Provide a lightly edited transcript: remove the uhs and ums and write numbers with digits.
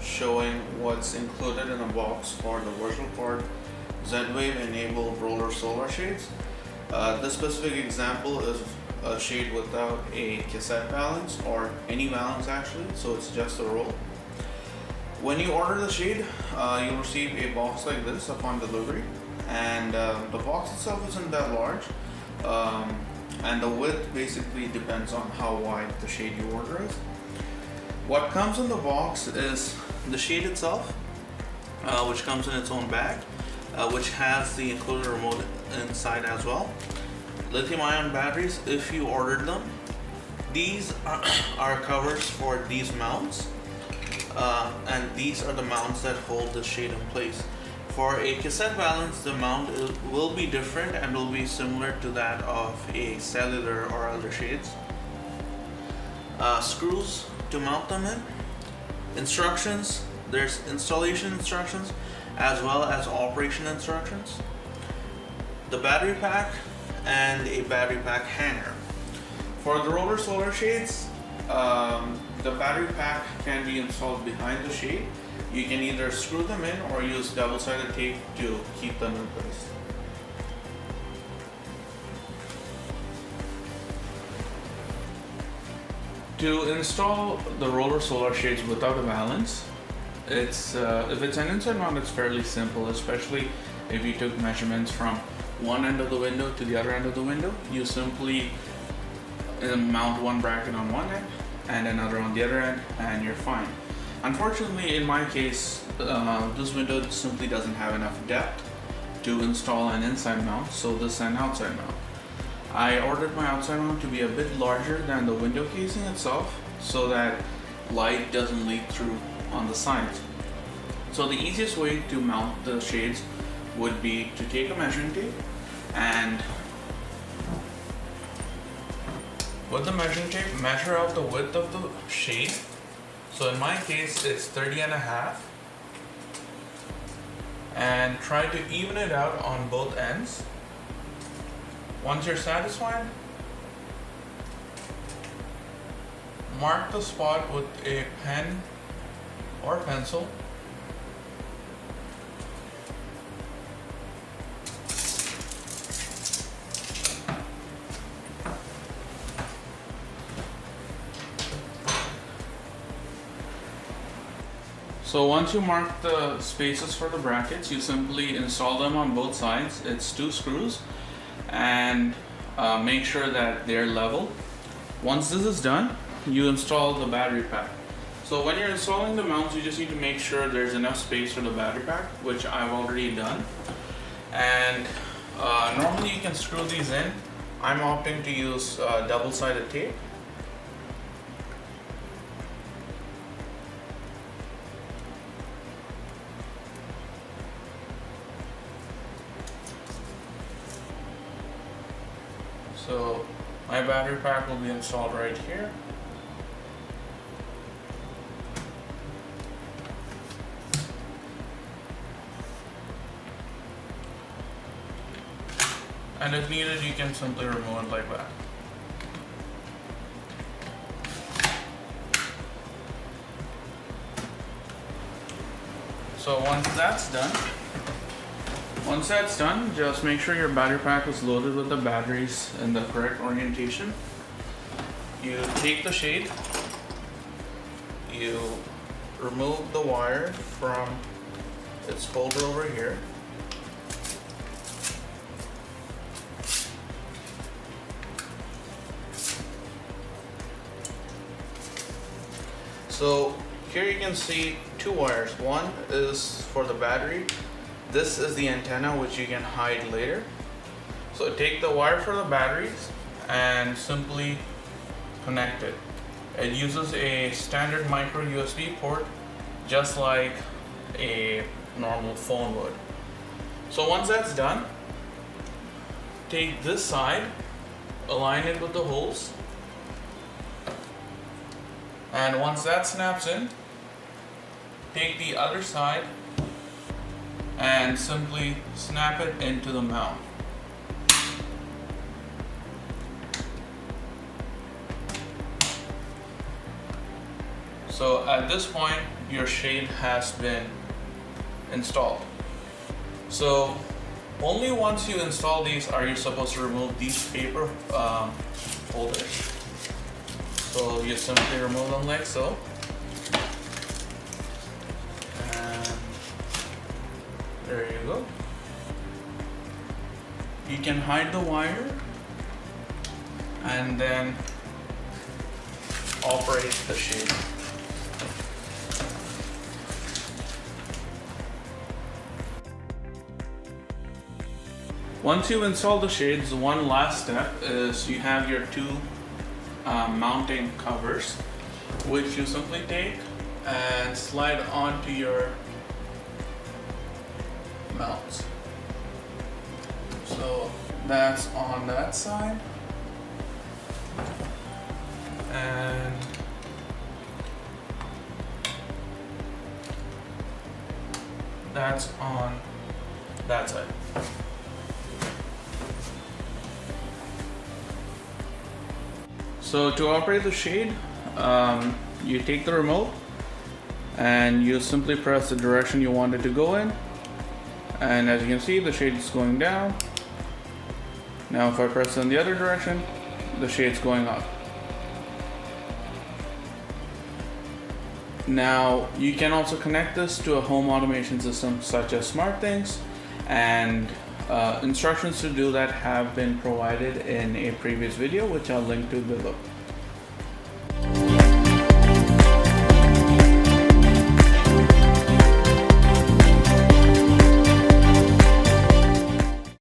showing what's included in a box for the virtual card Z-Wave enabled roller solar shades. This specific example is a shade without a cassette balance or any balance actually, so it's just a roll. When you order the shade, you'll receive a box like this upon delivery, and the box itself isn't that large, and the width basically depends on how wide the shade you order is. What comes in the box is the shade itself, which comes in its own bag, which has the included remote inside as well. Lithium-ion batteries, if you ordered them, these are covers for these mounts, and these are the mounts that hold the shade in place. For a cassette balance, the mount will be different and will be similar to that of a cellular or other shades. Screws to mount them in. Instructions, there's installation instructions as well as operation instructions. The battery pack and a battery pack hanger. For the roller solar shades, the battery pack can be installed behind the shade. You can either screw them in or use double-sided tape to keep them in place. To install the roller solar shades without a balance, if it's an inside mount, it's fairly simple, especially if you took measurements from one end of the window to the other end of the window. You simply mount one bracket on one end and another on the other end, and you're fine. Unfortunately, in my case, this window simply doesn't have enough depth to install an inside mount, so this is an outside mount. I ordered my outside mount to be a bit larger than the window casing itself, so that light doesn't leak through on the sides. So the easiest way to mount the shades would be to take a measuring tape and with the measuring tape measure out the width of the shade. So in my case it's 30.5, and try to even it out on both ends. Once you're satisfied, mark the spot with a pen or pencil. So once you mark the spaces for the brackets, you simply install them on both sides. It's 2 screws, and make sure that they're level. Once this is done, you install the battery pack. So when you're installing the mounts, you just need to make sure there's enough space for the battery pack, which I've already done. And normally you can screw these in. I'm opting to use double-sided tape. So my battery pack will be installed right here. And if needed, you can simply remove it like that. So once that's done, just make sure your battery pack is loaded with the batteries in the correct orientation. You take the shade, you remove the wire from its holder over here. So here you can see 2 wires. One is for the battery. This is the antenna, which you can hide later. So take the wire for the batteries and simply connect it. It uses a standard micro USB port, just like a normal phone would. So once that's done, take this side, align it with the holes, and once that snaps in, take the other side and simply snap it into the mount. So at this point, your shade has been installed. So only once you install these are you supposed to remove these paper holders. So you simply remove them like so. And there you go. You can hide the wire and then operate the shade. Once you install the shades, one last step is you have your two mounting covers, which you simply take and slide onto your mounts. So that's on that side, and that's on that side. So to operate the shade, you take the remote and you simply press the direction you want it to go in, and as you can see, the shade is going down. Now if I press in the other direction, the shade's going up. Now you can also connect this to a home automation system such as SmartThings, and instructions to do that have been provided in a previous video, which I'll link to below.